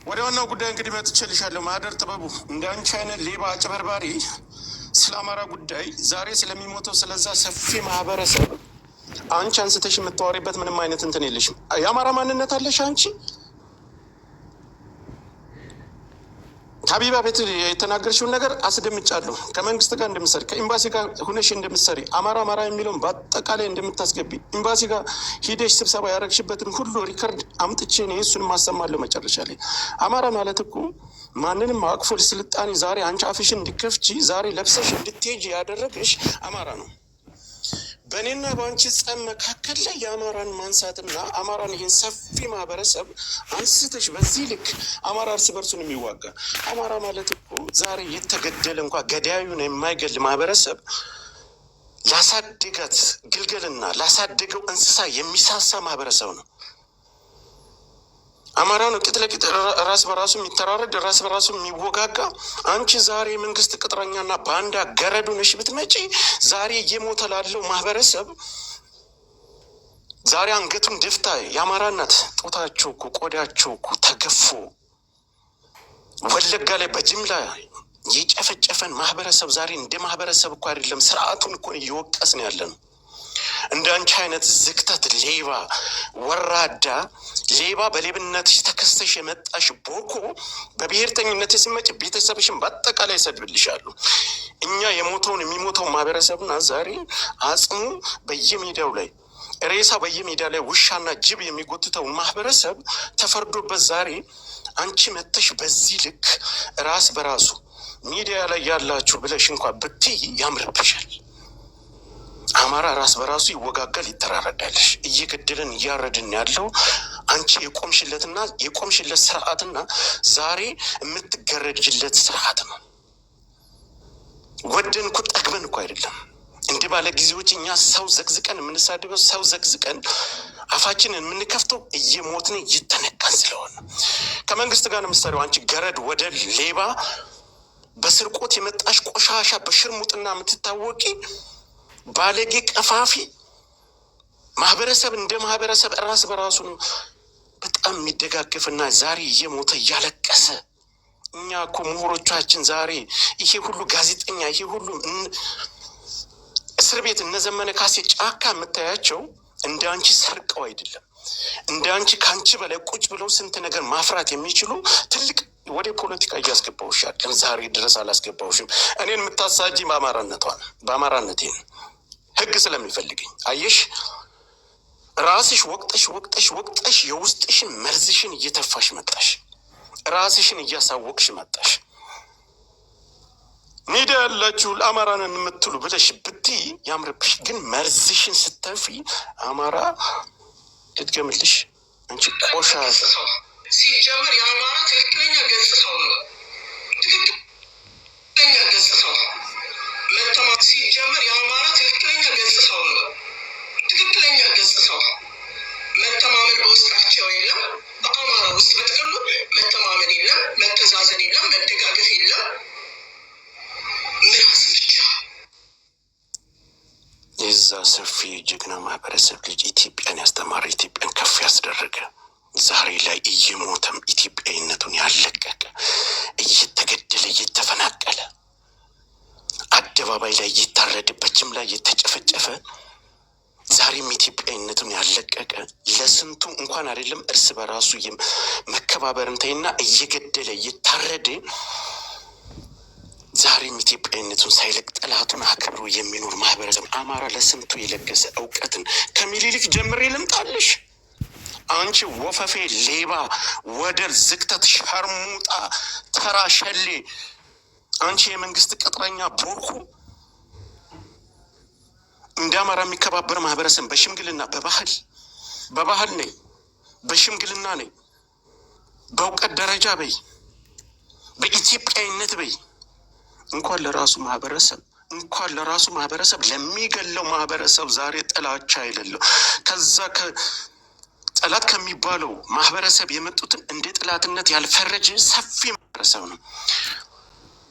ወደ ዋናው ጉዳይ እንግዲህ መጥቼልሻለሁ። ማህደር ጥበቡ እንዳንቺ አይነት ሌባ አጭበርባሪ ስለ አማራ ጉዳይ ዛሬ ስለሚሞተው ስለዛ ሰፊ ማህበረሰብ አንቺ አንስተሽ የምታወሪበት ምንም አይነት እንትን የለሽም። የአማራ ማንነት አለሽ አንቺ። ሀቢባ ቤት የተናገርሽውን ነገር አስደምጫለሁ። ከመንግስት ጋር እንደምትሰሪ ከኤምባሲ ጋር ሁነሽ እንደምትሰሪ አማራ የሚለውን በአጠቃላይ እንደምታስገቢ ኤምባሲ ጋር ሂደሽ ስብሰባ ያደረግሽበትን ሁሉ ሪከርድ አምጥቼ ነው እሱን ማሰማለሁ። መጨረሻ ላይ አማራ ማለት እኮ ማንንም አቅፎ ስልጣኔ ዛሬ አንቺ አፍሽን እንዲከፍቺ ዛሬ ለብሰሽ እንድትሄጂ ያደረገሽ አማራ ነው። በእኔና በአንቺ ጸብ መካከል ላይ የአማራን ማንሳትና አማራን ይህን ሰፊ ማህበረሰብ አንስተሽ በዚህ ልክ አማራ እርስ በርሱን የሚዋጋ አማራ ማለት እኮ ዛሬ የተገደለ እንኳ ገዳዩን የማይገል ማህበረሰብ ላሳደጋት ግልገልና ላሳደገው እንስሳ የሚሳሳ ማህበረሰብ ነው። አማራ ነው ቂጥ ለቂጥ ራስ በራሱ የሚተራረድ ራስ በራሱ የሚወጋጋ። አንቺ ዛሬ መንግስት ቅጥረኛና ባንዳ ገረዱ ነሽ ብትመጪ ዛሬ እየሞተ ላለው ማህበረሰብ ዛሬ አንገቱን ድፍታ የአማራ እናት ጦታቸው እኮ ቆዳቸው እኮ ተገፎ ወለጋ ላይ በጅምላ የጨፈጨፈን ማህበረሰብ ዛሬ እንደ ማህበረሰብ እኮ አይደለም ስርዓቱን እኮ እየወቀስን ያለ ነው። እንደ አንቺ አይነት ዝክተት ሌባ ወራዳ ሌባ በሌብነትሽ ተከስተሽ የመጣሽ ቦኮ በብሔርተኝነት ስመጭ ቤተሰብሽን በአጠቃላይ ይሰድብልሻሉ። እኛ የሞተውን የሚሞተው ማህበረሰብና ዛሬ አጽሙ በየሜዳው ላይ ሬሳ በየሜዳ ላይ ውሻና ጅብ የሚጎትተው ማህበረሰብ ተፈርዶበት ዛሬ አንቺ መተሽ በዚህ ልክ ራስ በራሱ ሚዲያ ላይ ያላችሁ ብለሽ እንኳ ብትይ ያምርብሻል። አማራ ራስ በራሱ ይወጋጋል፣ ይተራረዳልሽ። እየገደለን እያረድን ያለው አንቺ የቆምሽለትና የቆምሽለት ስርዓትና ዛሬ የምትገረጅለት ስርዓት ነው። ወደን እኮ ጠግበን እኮ አይደለም እንዲህ ባለ ጊዜዎች እኛ ሰው ዘቅዝቀን የምንሳድበው ሰው ዘቅዝቀን አፋችንን የምንከፍተው እየሞትን እየተነካን ስለሆነ ከመንግስት ጋር ነው የምትሰሪው አንቺ ገረድ ወደ ሌባ በስርቆት የመጣሽ ቆሻሻ በሽርሙጥና የምትታወቂ ባለጌ ቀፋፊ ማህበረሰብ እንደ ማህበረሰብ ራስ በራሱ በጣም የሚደጋገፍና ዛሬ እየሞተ እያለቀሰ እኛ እኮ ምሁሮቻችን ዛሬ ይሄ ሁሉ ጋዜጠኛ ይሄ ሁሉ እስር ቤት እነ ዘመነ ካሴ ጫካ የምታያቸው እንደ አንቺ ሰርቀው አይደለም። እንደ አንቺ ከአንቺ በላይ ቁጭ ብለው ስንት ነገር ማፍራት የሚችሉ ትልቅ ወደ ፖለቲካ እያስገባውሻል። ዛሬ ድረስ አላስገባውሽም። እኔን የምታሳጂ በአማራነቴ ነው። ህግ ስለሚፈልገኝ አየሽ፣ ራስሽ ወቅጠሽ የውስጥሽን መርዝሽን እየተፋሽ መጣሽ። ራስሽን እያሳወቅሽ መጣሽ። ሚዲያ ያላችሁ ለአማራንን የምትሉ ብለሽ ብትይ ያምርብሽ። ግን መርዝሽን ስተፊ አማራ ልትገምልሽ አንቺ ቆሻሻ ሲጀምር የአማራ ትክክለኛ ገጽታው ነው። ትክክለኛ ገጽታው መተማመን ሲጀምር የአማራ ትክክለኛ ገጽታው ነው። ትክክለኛ ገጽታው መተማመን በውስጣቸው የለም። በአማራ ውስጥ በጥቅሉ መተማመን የለም፣ መተዛዘን የለም፣ መደጋገፍ የለም። ምራስ ብቻ የዛ ሰፊ ጀግና ማህበረሰብ ልጅ ኢትዮጵያን ያስተማረ ኢትዮጵያን ከፍ ያስደረገ ዛሬ ላይ እየሞተም ኢትዮጵያዊነቱን ያለቀቀ እየተገደለ እየተፈናቀለ አደባባይ ላይ እየታረደ በጅምላ እየተጨፈጨፈ ዛሬም ኢትዮጵያዊነቱን ያለቀቀ ለስንቱ እንኳን አይደለም እርስ በራሱ መከባበርን ተይና እየገደለ እየታረደ ዛሬም ኢትዮጵያዊነቱን ሳይለቅ ጠላቱን አክብሮ የሚኖር ማህበረሰብ አማራ ለስንቱ የለገሰ እውቀትን ከሚሊሊክ ጀምሬ ልምጣልሽ። አንቺ ወፈፌ ሌባ ወደር ዝክተት ሸርሙጣ ተራ ሸሌ አንቺ የመንግስት ቅጥረኛ ቦርኩ እንደ አማራ የሚከባበር ማህበረሰብ በሽምግልና በባህል ነኝ፣ በሽምግልና ነኝ፣ በእውቀት ደረጃ በይ፣ በኢትዮጵያዊነት በይ። እንኳን ለራሱ ማህበረሰብ ለሚገለው ማህበረሰብ ዛሬ ጥላቻ አይደለም። ከዛ ጠላት ከሚባለው ማህበረሰብ የመጡትን እንደ ጠላትነት ያልፈረጀ ሰፊ ማህበረሰብ ነው።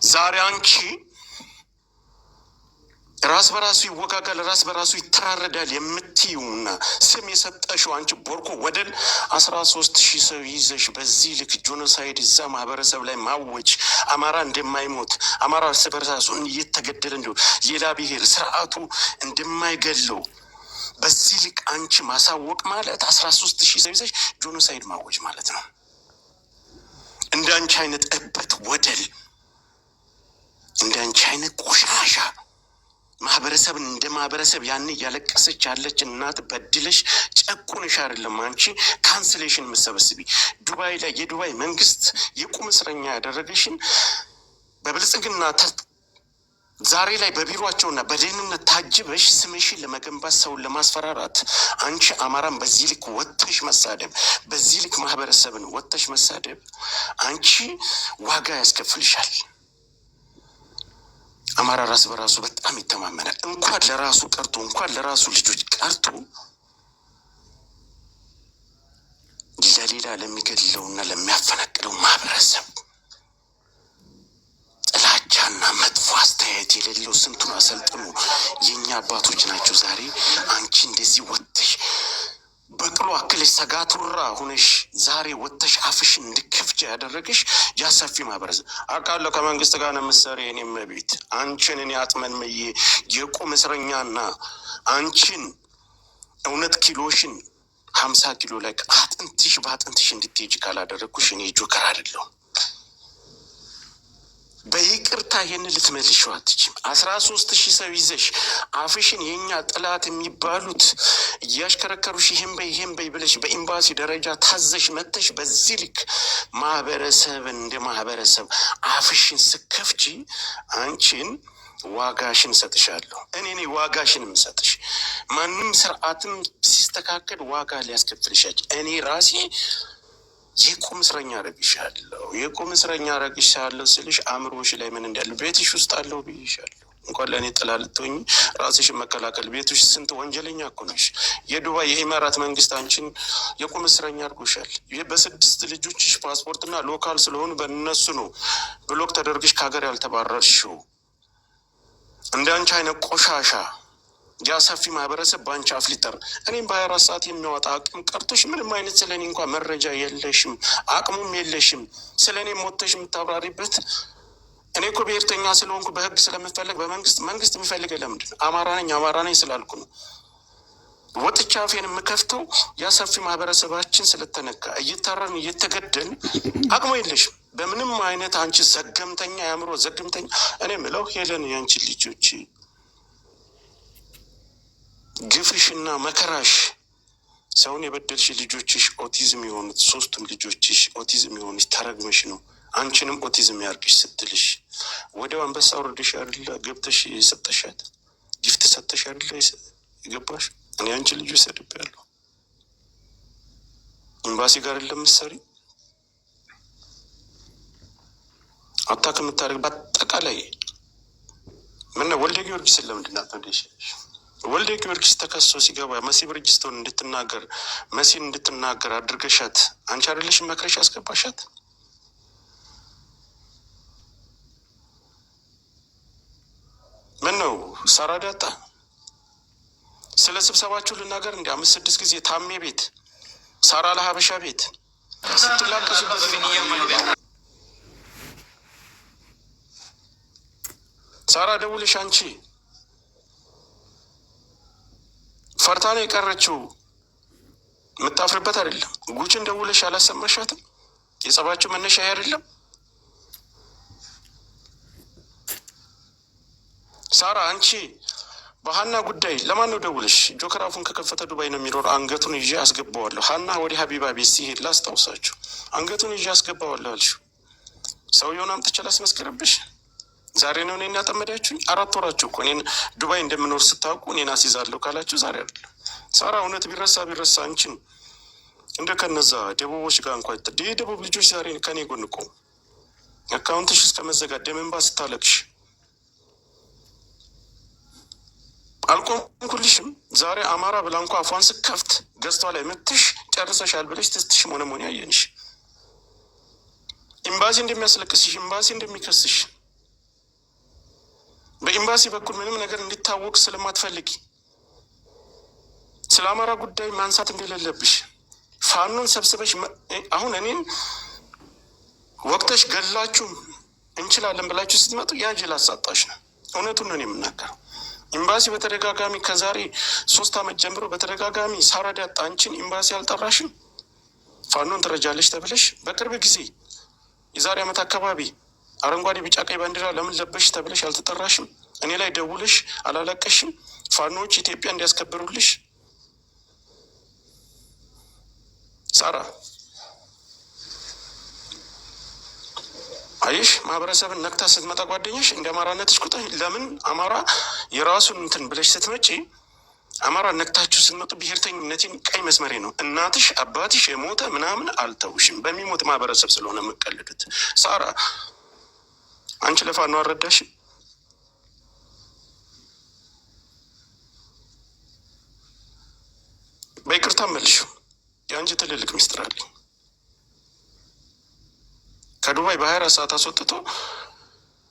ዛሬ አንቺ ራስ በራሱ ይወጋጋል፣ ራስ በራሱ ይተራረዳል የምትይውና ስም የሰጠሽው አንቺ ቦርኮ ወደል 13,000 ሰው ይዘሽ በዚህ ልክ ጆኖሳይድ እዛ ማህበረሰብ ላይ ማወጅ፣ አማራ እንደማይሞት አማራ እርስ በርሳሱ እየተገደለ እንዲሁ ሌላ ብሔር ስርዓቱ እንደማይገለው በዚህ ልክ አንቺ ማሳወቅ ማለት 13,000 ሰው ይዘሽ ጆኖሳይድ ማወጅ ማለት ነው። እንደ አንቺ አይነት እበት ወደል፣ እንደ አንቺ አይነት ቆሻሻ ማህበረሰብን እንደ ማህበረሰብ ያን እያለቀሰች ያለች እናት በድለሽ ጨቁንሽ አይደለም አንቺ ካንስሌሽን መሰበስቢ ዱባይ ላይ የዱባይ መንግስት የቁም እስረኛ ያደረገሽን በብልጽግና ዛሬ ላይ በቢሮቸውና በደህንነት ታጅበሽ ስምሽን ለመገንባት ሰውን ለማስፈራራት አንቺ አማራን በዚህ ልክ ወጥተሽ መሳደብ፣ በዚህ ልክ ማህበረሰብን ወጥተሽ መሳደብ አንቺ ዋጋ ያስከፍልሻል። አማራ ራስ በራሱ በጣም ይተማመናል። እንኳን ለራሱ ቀርቶ እንኳን ለራሱ ልጆች ቀርቶ ለሌላ ለሚገድለውና ለሚያፈናቅለው ማህበረሰብ ጥላቻና መጥፎ አስተያየት የሌለው ስንቱን አሰልጥኑ የኛ አባቶች ናቸው። ዛሬ አንቺ እንደዚህ ወጥተሽ በቅሎ አክለሽ ሰጋቱራ ሁነሽ ዛሬ ወጥተሽ አፍሽን እንድከፍቻ ያደረገሽ ያሰፊ ማህበረሰብ አውቃለሁ። ከመንግስት ጋር ነው የምትሰሪ የኔም ቤት አንቺን እኔ አጥመንምዬ የቁም እስረኛና አንቺን እውነት ኪሎሽን 50 ኪሎ ላይ አጥንትሽ በአጥንትሽ እንድትሄጂ ካላደረግኩሽ እኔ ጆከር አይደለሁም። በይቅርታ ይህን ልትመልሺው አትችም። 13,000 ሰው ይዘሽ አፍሽን የኛ ጥላት የሚባሉት እያሽከረከሩሽ ይህን በይ ብለሽ በኤምባሲ ደረጃ ታዘሽ መተሽ በዚህ ልክ ማህበረሰብን እንደ ማህበረሰብ አፍሽን ስከፍቺ አንቺን ዋጋሽን ሰጥሻለሁ። እኔ ዋጋሽን የምሰጥሽ ማንም ስርዓትም ሲስተካከል ዋጋ ሊያስከፍልሻች እኔ ራሴ የቁም እስረኛ አረግሻለሁ። የቁም እስረኛ አረግሻለሁ ስልሽ አእምሮሽ ላይ ምን እንዳለ ቤትሽ ውስጥ አለው ብዬሻለሁ። እንኳን ለእኔ ጥላ ልትሆኝ ራስሽን መከላከል ቤትሽ ስንት ወንጀለኛ እኮ ነሽ። የዱባይ የኢማራት መንግስት አንቺን የቁም እስረኛ አድርጎሻል። ይህ በ6 ልጆችሽ ፓስፖርትና ሎካል ስለሆኑ በእነሱ ነው ብሎክ ተደርግሽ ከሀገር ያልተባረርሽው። እንደ አንቺ አይነት ቆሻሻ ያሰፊ ማህበረሰብ በአንቺ አፍ ሊጠር እኔም በ24 ሰዓት የሚያወጣ አቅም ቀርቶሽ ምንም አይነት ስለ እኔ እንኳን መረጃ የለሽም፣ አቅሙም የለሽም። ስለ እኔ ሞተሽ የምታብራሪበት እኔ እኮ ብሔርተኛ ስለሆንኩ በህግ ስለምፈለግ መንግስት የሚፈልገ ለምንድን ነው? አማራ ነኝ ስላልኩ ነው። ወጥቻ አፌን የምከፍተው ያሰፊ ማህበረሰባችን ስለተነካ እየታረን እየተገደል አቅሙ የለሽም። በምንም አይነት አንቺ ዘገምተኛ የአእምሮ ዘገምተኛ። እኔ ምለው ሄለን የአንቺ ልጆች ግፍሽና መከራሽ ሰውን የበደልሽ ልጆችሽ ኦቲዝም የሆኑት 3ቱም ልጆችሽ ኦቲዝም የሆኑች ተረግመሽ ነው። አንቺንም ኦቲዝም ያርግሽ ስትልሽ ወዲያው አንበሳ ወርደሽ አይደለ ገብተሽ የሰጠሻት ጊፍት ሰጠሽ አይደለ የገባሽ። እኔ አንቺ ልጆች ሰድቤያለሁ። ኤምባሲ ጋር ለምትሰሪ አታክ የምታደርግ በአጠቃላይ ምነው ወልደ ጊዮርጊስን ለምንድን አትወደሽ? ወልደ ጊዮርጊስ ተከሶ ሲገባ መሲ ብርጅስቶን መሲን እንድትናገር አድርገሻት አንቺ አይደለሽ መክረሽ ያስገባሻት? ምን ነው ሳራዳጣ ስለ ስብሰባችሁ ልናገር እንዲ 5-6 ጊዜ ታሜ ቤት ሳራ ለሀበሻ ቤት ስትላቀሱበት ሳራ ደውልሽ አንቺ ፈርታ ነው የቀረችው። የምታፍርበት አይደለም። ጉችን ደውለሽ አላሰማሻትም? የጸባችሁ መነሻ አይደለም? ሳራ አንቺ በሀና ጉዳይ ለማን ነው ደውለሽ? ጆከር አፉን ከከፈተ ዱባይ ነው የሚኖር። አንገቱን ይዤ አስገባዋለሁ። ሀና ወደ ሀቢባ ቤት ሲሄድ ላስታውሳችሁ፣ አንገቱን ይዤ አስገባዋለሁ አልሽው። ሰውየውን አምጥቼ ላስመስክርብሽ። ዛሬ ነው እኔን ያጠመዳችሁኝ። 4 ወራችሁ እኮ እኔን ዱባይ እንደምኖር ስታውቁ እኔን አስይዛለሁ ካላችሁ ዛሬ አይደለም። ሳራ እውነት ቢረሳ አንቺን እንደ ከነዛ ደቡቦች ጋር እንኳ የደቡብ ልጆች ዛሬ ከኔ ጎን እኮ አካውንትሽ እስከ መዘጋት ደም እንባ ስታለቅሽ አልቆምኩልሽም። ዛሬ አማራ ብላ እንኳ አፏን ስከፍት ገዝቷ ላይ መትሽ ጨርሰሻል ብለሽ ትስትሽ ሆነ ያየንሽ ኤምባሲ እንደሚያስለቅስሽ ኤምባሲ እንደሚከስሽ በኤምባሲ በኩል ምንም ነገር እንዲታወቅ ስለማትፈልጊ ስለ አማራ ጉዳይ ማንሳት እንደሌለብሽ ፋኖን ሰብስበሽ አሁን እኔን ወቅተሽ ገላችሁ እንችላለን ብላችሁ ስትመጡ ያ ጅል አሳጣሽ ነው። እውነቱን ነው የምናገረው። ኤምባሲ በተደጋጋሚ ከዛሬ 3 ዓመት ጀምሮ በተደጋጋሚ ሳራዳ አንቺን ኤምባሲ አልጠራሽም? ፋኖን ትረጃለሽ ተብለሽ በቅርብ ጊዜ የዛሬ ዓመት አካባቢ አረንጓዴ ቢጫ ቀይ ባንዲራ ለምን ለበሽ ተብለሽ አልተጠራሽም? እኔ ላይ ደውለሽ አላለቀሽም? ፋኖዎች ኢትዮጵያ እንዲያስከብሩልሽ ሳራ አይሽ ማህበረሰብን ነክታ ስትመጣ ጓደኛሽ እንደ አማራነትሽ ቁጥር ለምን አማራ የራሱን እንትን ብለሽ ስትመጪ አማራ ነክታችሁ ስትመጡ ብሔርተኝነቴን ቀይ መስመሬ ነው። እናትሽ አባትሽ የሞተ ምናምን አልተውሽም። በሚሞት ማህበረሰብ ስለሆነ የምቀልዱት። ሳራ አንቺ ለፋኖ አልረዳሽም? በይቅርታ መልሽው። የአንቺ ትልልቅ ሚስጥር አለኝ። ከዱባይ በ24 ሰዓት አስወጥቶ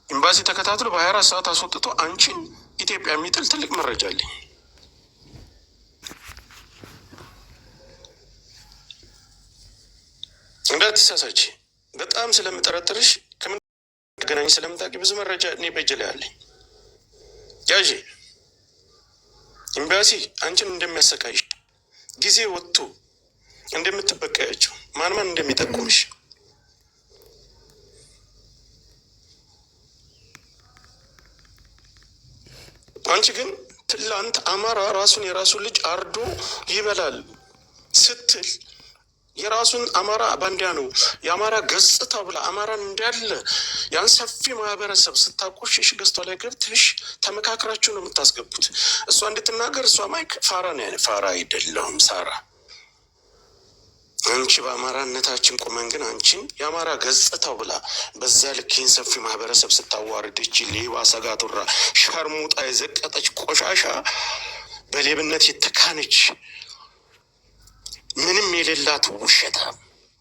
ኤምባሲ ተከታትሎ በ24 ሰዓት አስወጥቶ አንቺን ኢትዮጵያ የሚጥል ትልቅ መረጃ አለኝ። እንዳትሳሳች። በጣም ስለምጠረጥርሽ ከምን ገናኝ ስለምታውቂ ብዙ መረጃ እኔ በእጅ ላይ አለኝ። ያዥ ኤምባሲ አንቺን እንደሚያሰቃይሽ ጊዜ ወጥቶ እንደምትበቀያቸው ማን እንደሚጠቁምሽ አንቺ ግን ትላንት አማራ ራሱን የራሱን ልጅ አርዶ ይበላል ስትል የራሱን አማራ ባንዲያ ነው የአማራ ገጽታ ብላ አማራን እንዳለ ያን ሰፊ ማህበረሰብ ስታቆሽሽ ገዝቷ ላይ ገብተሽ ተመካክራችሁ ነው የምታስገቡት። እሷ እንድትናገር እሷ ማይክ ፋራ ነው ያለ። ፋራ አይደለሁም ሳራ። አንቺ በአማራነታችን ቁመን ግን አንቺን የአማራ ገጽታው ብላ በዛ ልክ ይህን ሰፊ ማህበረሰብ ስታዋርደች ሌባ ሰጋቱራ ሸርሙጣ የዘቀጠች ቆሻሻ በሌብነት የተካነች ምንም የሌላት ውሸታ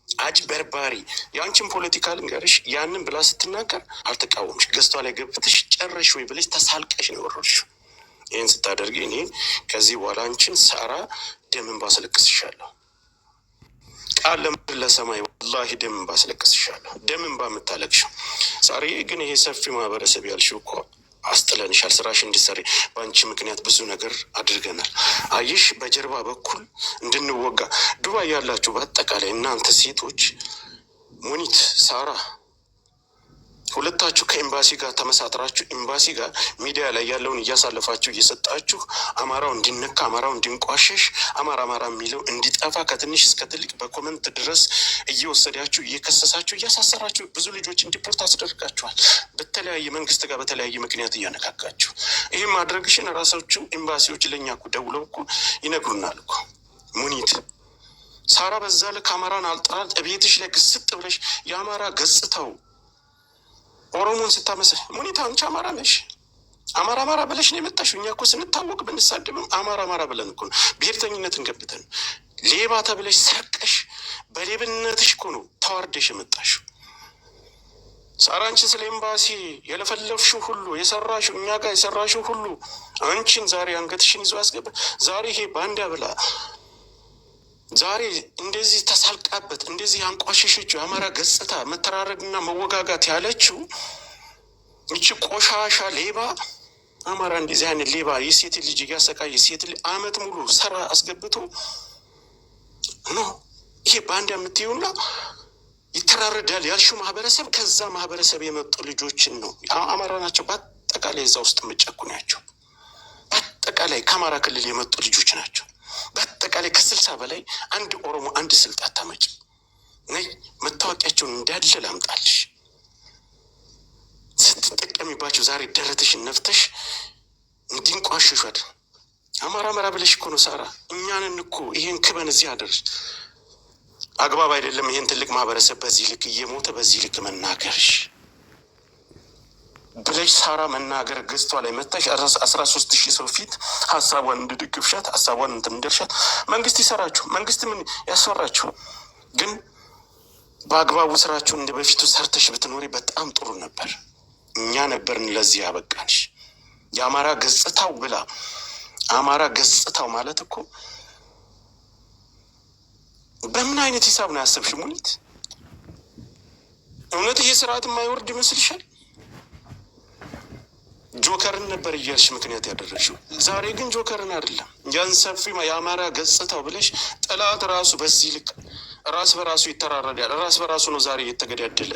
አጭበርባሪ የአንቺን ፖለቲካ ልንገርሽ። ያንን ብላ ስትናገር አልተቃወምሽ። ገዝቷ ላይ ገብተሽ ጨረሽ ወይ ብለሽ ተሳልቀሽ ነው የወረድሽው። ይህን ስታደርጊ እኔ ከዚህ በኋላ አንቺን ሳራ ደምን ባስለቅስሻለሁ። ቃል ለምድር ለሰማይ ወላሂ ደምን ባስለቅስሻለሁ። ደምን ባምታለቅሽው ዛሬ ግን ይሄ ሰፊ ማህበረሰብ ያልሽው እኮ አስጥለንሻል። ስራሽ እንድትሰሪ በአንቺ ምክንያት ብዙ ነገር አድርገናል። አይሽ በጀርባ በኩል እንድንወጋ ዱባይ ያላችሁ በአጠቃላይ እናንተ ሴቶች ሙኒት፣ ሳራ ሁለታችሁ ከኤምባሲ ጋር ተመሳጥራችሁ ኤምባሲ ጋር ሚዲያ ላይ ያለውን እያሳለፋችሁ እየሰጣችሁ አማራው እንዲነካ አማራው እንዲንቋሸሽ አማራ የሚለው እንዲጠፋ ከትንሽ እስከ ትልቅ በኮመንት ድረስ እየወሰዳችሁ እየከሰሳችሁ እያሳሰራችሁ ብዙ ልጆች እንዲፖርት አስደርጋችኋል። በተለያየ መንግስት ጋር በተለያየ ምክንያት እያነካካችሁ ይህም ማድረግሽን ራሳችሁ ኤምባሲዎች ለእኛ እኮ ደውለው እኮ ይነግሩናል እኮ። ሙኒት ሳራ በዛ ልክ አማራን አልጠራል ቤትሽ ላይ ግስጥ ብለሽ የአማራ ገጽታው ኦሮሞን ስታመስል ሙኒት አንቺ አማራ ነሽ። አማራ ብለሽ ነው የመጣሽው። እኛ እኮ ስንታወቅ ብንሳደብም አማራ ብለን እኮ ነው ብሔርተኝነትን ገብተን ሌባ ተብለሽ ሰርቀሽ በሌብነትሽ እኮ ነው ተዋርደሽ የመጣሽው። ሳራ አንቺ ስለ ኤምባሲ የለፈለፍሽው ሁሉ የሰራሽው እኛ ጋር የሰራሽው ሁሉ አንቺን ዛሬ አንገትሽን ይዞ ያስገባ። ዛሬ ይሄ ባንዳ ብላ ዛሬ እንደዚህ ተሳልቃበት እንደዚህ አንቋሸሸችው የአማራ ገጽታ መተራረድና መወጋጋት ያለችው ይቺ ቆሻሻ ሌባ አማራ እንደዚህ አይነት ሌባ የሴት ልጅ እያሰቃየ ሴት ልጅ አመት ሙሉ ሰራ አስገብቶ ነው ይሄ ባንዳ የምትይውና ይተራረዳል ያልሽው ማህበረሰብ ከዛ ማህበረሰብ የመጡ ልጆችን ነው አማራ ናቸው። በአጠቃላይ እዛ ውስጥ የምጨቁናቸው በአጠቃላይ ከአማራ ክልል የመጡ ልጆች ናቸው። በአጠቃላይ ከ60 በላይ አንድ ኦሮሞ አንድ ስልጣ አታመጭ ነይ መታወቂያቸውን እንዳለ ላምጣልሽ። ስትጠቀሚባቸው ዛሬ ደረትሽን ነፍተሽ እንዲንቋሽሿል አማራ ብለሽ እኮ ነው ሳራ። እኛንን እኮ ይሄን ክበን እዚህ አደርሽ አግባብ አይደለም። ይሄን ትልቅ ማህበረሰብ በዚህ ልክ እየሞተ በዚህ ልክ መናገርሽ ብለሽ ሳራ መናገር ገዝቷ ላይ መታሽ 13,000 ሰው ፊት ሀሳቧን እንድድግፍሻት ሀሳቧን እንድንደርሻት መንግስት ይሰራችሁ መንግስት ምን ያሰራችሁ። ግን በአግባቡ ስራችሁን እንደ በፊቱ ሰርተሽ ብትኖሪ በጣም ጥሩ ነበር። እኛ ነበርን ለዚህ ያበቃንሽ። የአማራ ገጽታው ብላ አማራ ገጽታው ማለት እኮ በምን አይነት ሂሳብ ነው ያሰብሽ ሙኒት? እውነት ይሄ ስርዓት የማይወርድ ይመስልሻል? ጆከርን ነበር እያልሽ ምክንያት ያደረግሽው። ዛሬ ግን ጆከርን አይደለም ያን ሰፊ የአማራ ገጽታው ብለሽ ጠላት ራሱ በዚህ ልክ ራስ በራሱ ይተራረዳል። ራስ በራሱ ነው ዛሬ እየተገዳደለ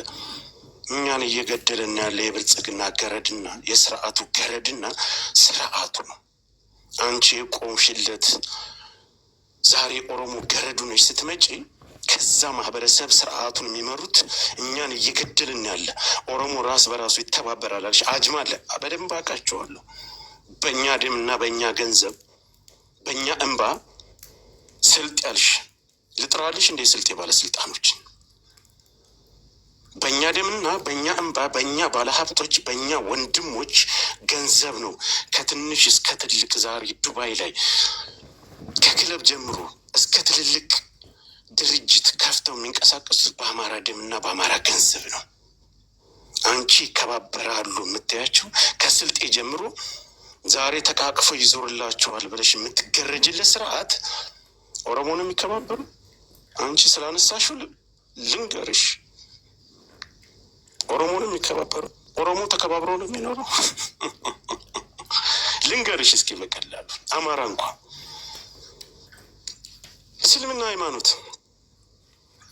እኛን እየገደለን ያለ የብልጽግና ገረድና የስርዓቱ ገረድና ስርዓቱ ነው። አንቺ ቆምሽለት ዛሬ ኦሮሞ ገረዱ ነች ስትመጪ ከዛ ማህበረሰብ ስርዓቱን የሚመሩት እኛን እየገደልን ያለ ኦሮሞ ራስ በራሱ ይተባበራል አልሽ። አጅማ አለ በደንብ አውቃቸዋለሁ። በእኛ ደም እና በእኛ ገንዘብ በእኛ እንባ ስልጥ ያልሽ ልጥራልሽ እንደ ስልጤ ባለስልጣኖችን በእኛ ደምና በእኛ እንባ በእኛ ባለሀብቶች በእኛ ወንድሞች ገንዘብ ነው ከትንሽ እስከ ትልቅ ዛሬ ዱባይ ላይ ከክለብ ጀምሮ እስከ ትልልቅ ድርጅት ከፍተው የሚንቀሳቀሱት በአማራ ደምና በአማራ ገንዘብ ነው። አንቺ ይከባበራሉ የምታያቸው ከስልጤ ጀምሮ ዛሬ ተቃቅፎ ይዞርላቸዋል ብለሽ የምትገረጅለት ስርዓት ኦሮሞ ነው የሚከባበሩ። አንቺ ስላነሳሽው ልንገርሽ፣ ኦሮሞ ነው የሚከባበሩ። ኦሮሞ ተከባብሮ ነው የሚኖረው። ልንገርሽ እስኪ በቀላሉ አማራ እንኳ እስልምና ሃይማኖት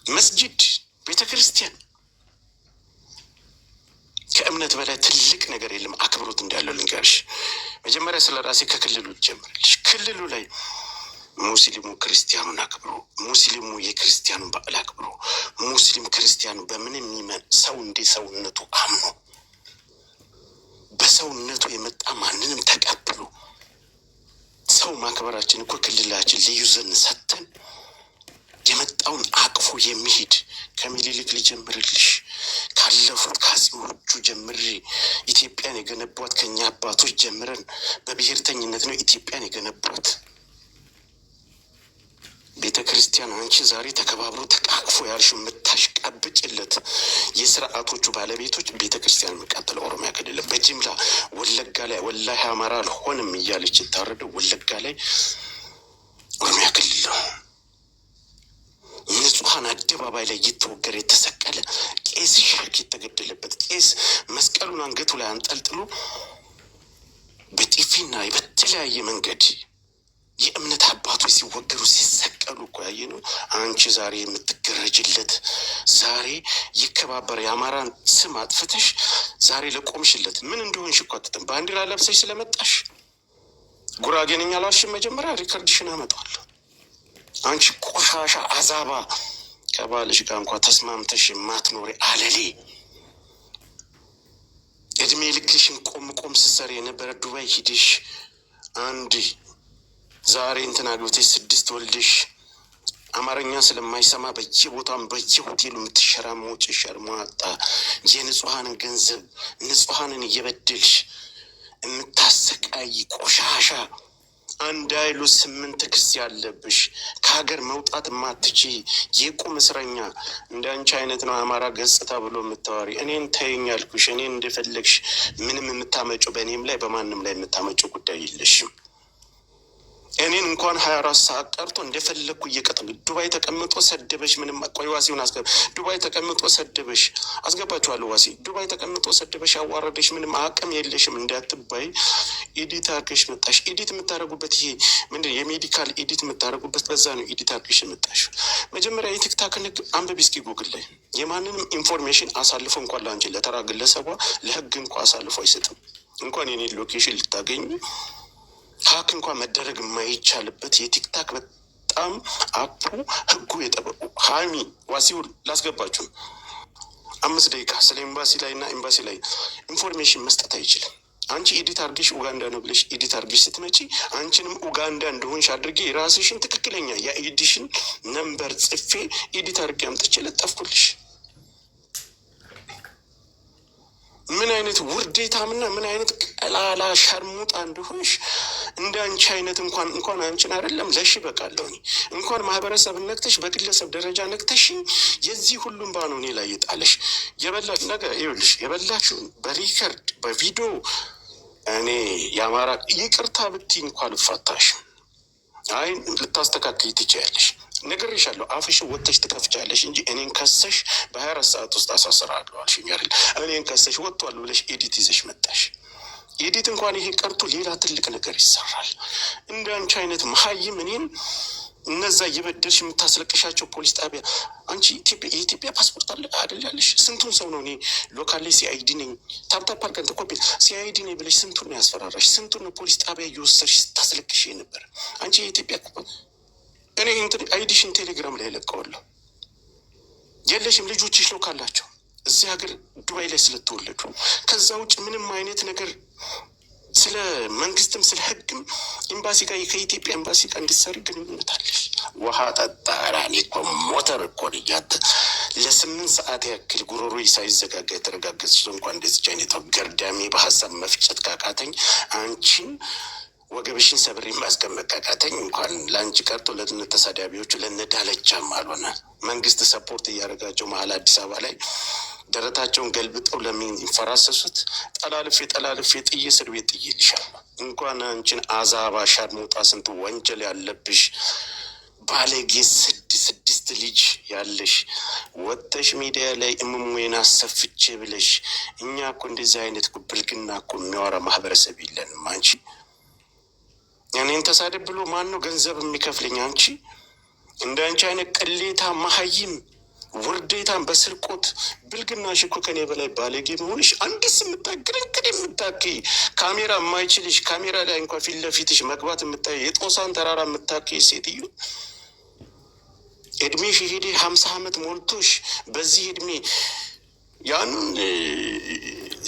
መስጂድ ቤተ ክርስቲያን ከእምነት በላይ ትልቅ ነገር የለም። አክብሮት እንዳለው ልንገርሽ። መጀመሪያ ስለ ራሴ ከክልሉ ጀምርልሽ። ክልሉ ላይ ሙስሊሙ ክርስቲያኑን አክብሮ፣ ሙስሊሙ የክርስቲያኑን በዓል አክብሮ፣ ሙስሊም ክርስቲያኑ በምንም የሚመን ሰው እንደ ሰውነቱ አምኖ በሰውነቱ የመጣ ማንንም ተቀብሎ ሰው ማክበራችን እኮ ክልላችን ልዩ ዘን ሰተን የመጣውን አቅፎ የሚሄድ ከሚኒሊክ ሊጀምርልሽ ካለፉት ከአፄዎቹ ጀምሬ ኢትዮጵያን የገነቧት ከኛ አባቶች ጀምረን በብሔርተኝነት ነው ኢትዮጵያን የገነቧት። ቤተ ክርስቲያን አንቺ ዛሬ ተከባብሮ ተቃቅፎ ያልሽው የምታሽቃብጭለት የስርዓቶቹ ባለቤቶች ቤተ ክርስቲያን የሚቃጠለው ኦሮሚያ ክልል በጅምላ ወለጋ ላይ ወላሂ አማራ አልሆንም እያለች የታረደው ወለጋ ላይ ኦሮሚያ ክልል ነው። ንጹሐን አደባባይ ላይ እየተወገረ የተሰቀለ ቄስ ሸክ የተገደለበት ቄስ መስቀሉን አንገቱ ላይ አንጠልጥሎ በጢፊና በተለያየ መንገድ የእምነት አባቶች ሲወገሩ ሲሰቀሉ እኮ ያየ ነው። አንቺ ዛሬ የምትገረጅለት ዛሬ ይከባበር የአማራን ስም አጥፍተሽ ዛሬ ለቆምሽለት ምን እንደሆንሽ እኮ አትጥም። ባንዲራ ለብሰሽ ስለመጣሽ ጉራጌ ነኝ አላልሽም። መጀመሪያ ሪከርድሽን አመጣዋለሁ። አንቺ ቆሻሻ አዛባ ከባልሽ ጋር እንኳ ተስማምተሽ የማትኖሪ አለሌ እድሜ ልክሽን ቆም ስትሰሪ የነበረ ዱባይ ሂደሽ አንድ ዛሬ እንትን አግብተሽ 6 ወልደሽ አማርኛ ስለማይሰማ በየቦታም በየሆቴሉ የምትሸራሞጭ ሸርሟጣ የንጹሐንን ገንዘብ ንጹሐንን እየበደልሽ የምታሰቃይ ቆሻሻ አንድ አይሉ 8 ክስ ያለብሽ ከሀገር መውጣት ማትቺ የቁም እስረኛ እንደ አንቺ አይነት ነው አማራ ገጽታ ብሎ የምታወሪ። እኔን ተይኝ አልኩሽ። እኔን እንደፈለግሽ ምንም የምታመጪው በእኔም ላይ በማንም ላይ የምታመጪው ጉዳይ የለሽም። እኔን እንኳን 24 ሰዓት ቀርቶ እንደፈለግኩ እየቀጠሉ ዱባይ ተቀምጦ ሰደበሽ። ምንም ቆይ ዋሲውን ዱባይ ተቀምጦ ሰደበሽ። አስገባችኋለሁ። ዋሲ ዱባይ ተቀምጦ ሰደበሽ፣ አዋረደሽ። ምንም አቅም የለሽም እንዳትባይ ኤዲት አድርገሽ መጣሽ። ኤዲት የምታደርጉበት ይሄ ምንድን የሜዲካል ኤዲት የምታደርጉበት በዛ ነው ኤዲት አድርገሽ መጣሽ። መጀመሪያ የቲክታክን ህግ አንብቢ እስኪ ጉግል ላይ። የማንንም ኢንፎርሜሽን አሳልፎ እንኳን ለአንቺ ለተራ ግለሰቧ ለህግ እንኳ አሳልፎ አይሰጥም። እንኳን የኔ ሎኬሽን ልታገኙ ሀክ እንኳን መደረግ የማይቻልበት የቲክታክ በጣም አፑ ህጉ የጠበቁ ሀሚ ዋሲውን ላስገባችሁ 5 ደቂቃ ስለ ኤምባሲ ላይ እና ኤምባሲ ላይ ኢንፎርሜሽን መስጠት አይችልም። አንቺ ኤዲት አርግሽ ኡጋንዳ ነው ብለሽ ኤዲት አርግሽ ስትመጪ አንቺንም ኡጋንዳ እንደሆንሽ አድርጌ የራስሽን ትክክለኛ የኤዲሽን ነምበር ጽፌ ኤዲት አርጌ አምጥቼ ለጠፍኩልሽ። ምን አይነት ውርዴታምና ምን አይነት ቀላላ ሸርሙጣ እንደሆንሽ እንደ አንቺ አይነት እንኳን አንቺን አይደለም ለሺ በቃለሁ። እንኳን ማህበረሰብ ነክተሽ በግለሰብ ደረጃ ነክተሽኝ የዚህ ሁሉም ባኖኔ ላይ የጣለሽ የበላ ነገር ይኸውልሽ፣ የበላችሁን በሪከርድ በቪዲዮ እኔ የአማራ ይቅርታ ብትይ እንኳን ልፋታሽም። አይ ልታስተካክይ ትችያለሽ። ነግሬሻለሁ። አፍሽን ወጥተሽ ትከፍቻለሽ እንጂ እኔን ከሰሽ በ24 ሰዓት ውስጥ አሳስራለሁ አልሽኝ አይደል? እኔን ከሰሽ ወጥቷል ብለሽ ኤዲት ይዘሽ መጣሽ። ኤዲት እንኳን ይሄ ቀርቶ ሌላ ትልቅ ነገር ይሰራል። እንደ አንቺ አይነት መሀይም እኔን እነዛ እየበደልሽ የምታስለቅሻቸው ፖሊስ ጣቢያ አንቺ የኢትዮጵያ ፓስፖርት አለ አይደል ያለሽ? ስንቱን ሰው ነው እኔ ሎካል ላይ ሲአይዲ ነኝ ታፕታፕ አድርገን ተኮፒ ሲአይዲ ነኝ ብለሽ ስንቱን ነው ያስፈራራሽ? ስንቱን ነው ፖሊስ ጣቢያ እየወሰድሽ ስታስለቅሽ ነበር? አንቺ የኢትዮጵያ እኔ አይዲሽን ቴሌግራም ላይ ለቀዋለሁ። የለሽም ልጆችሽ ሎካል አላቸው እዚህ ሀገር ዱባይ ላይ ስለተወለዱ። ከዛ ውጭ ምንም አይነት ነገር ስለ መንግስትም ስለ ህግም ኤምባሲ ጋር ከኢትዮጵያ ኤምባሲ ጋር እንድትሰሪ ግንኙነት አለሽ። ውሃ ጠጣራ። እኔ እኮ ሞተር እኮ ልያት ለ8 ሰዓት ያክል ጉሮሮ ሳይዘጋጋ የተረጋገጽ እንኳን እንደዚች አይነት ገርዳሜ በሀሳብ መፍጨት ካቃተኝ አንቺን ወገብሽን ሰብሬ ማስቀመጥ ካቃተኝ እንኳን ለአንቺ ቀርቶ ለተሳዳቢዎቹ ለነዳለቻም አልሆነ መንግስት ሰፖርት እያደረጋቸው መሀል አዲስ አበባ ላይ ደረታቸውን ገልብጠው ለሚንፈራሰሱት ጠላልፌ ጥዬ እስር ቤት ጥዬልሻለሁ። እንኳን አንቺን አዛባ ሻድ መውጣ ስንት ወንጀል ያለብሽ ባለጌ ስድስት ልጅ ያለሽ ወጥተሽ ሚዲያ ላይ እምሙዬን አሰፍቼ ብለሽ እኛ እኮ እንደዚህ አይነት ብልግና እኮ የሚያወራ ማህበረሰብ የለንም። አንቺ እኔን ተሳደብ ብሎ ማን ነው ገንዘብ የሚከፍለኝ? አንቺ እንደ አንቺ አይነት ቅሌታ መሀይም ውርዴታን በስርቆት ብልግናሽ እኮ ከኔ በላይ ባለጌ መሆንሽ አንድስ የምታግረንቅድ የምታክይ ካሜራ የማይችልሽ ካሜራ ላይ እንኳ ፊት ለፊትሽ መግባት የምታይ የጦሳን ተራራ የምታክይ ሴትዮ እድሜሽ ሄዴ 50 ዓመት ሞልቶሽ በዚህ እድሜ ያንን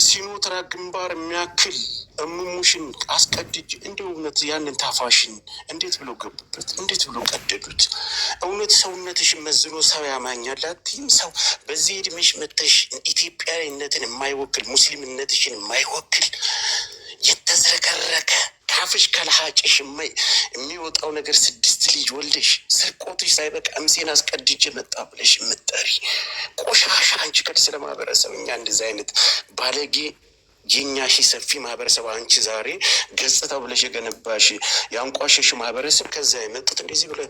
ሲኖትራ ግንባር የሚያክል እሙሙሽን አስቀድጅ እንደ እውነት ያንን ታፋሽን እንዴት ብሎ ገቡበት? እንዴት ብሎ ቀደዱት? እውነት ሰውነትሽን መዝኖ ሰው ያማኛል አትይም? ሰው በዚህ እድሜሽ መተሽ ኢትዮጵያዊነትን የማይወክል ሙስሊምነትሽን የማይወክል የተዝረከረከ ካፍሽ ከልሃጭሽ የሚወጣው ነገር 6 ልጅ ወልደሽ ስርቆትሽ ሳይበቃ እምሴን አስቀድጅ መጣ ብለሽ የምትጠሪ ቆሻሻ አንቺ ከስለ ማህበረሰብ እኛ እንደዚህ አይነት ባለጌ የኛ ሺ ሰፊ ማህበረሰብ አንቺ ዛሬ ገጽታ ብለሽ የገነባሽ ያንቋሸሽ ማህበረሰብ ከዛ የመጡት እንደዚህ ብለ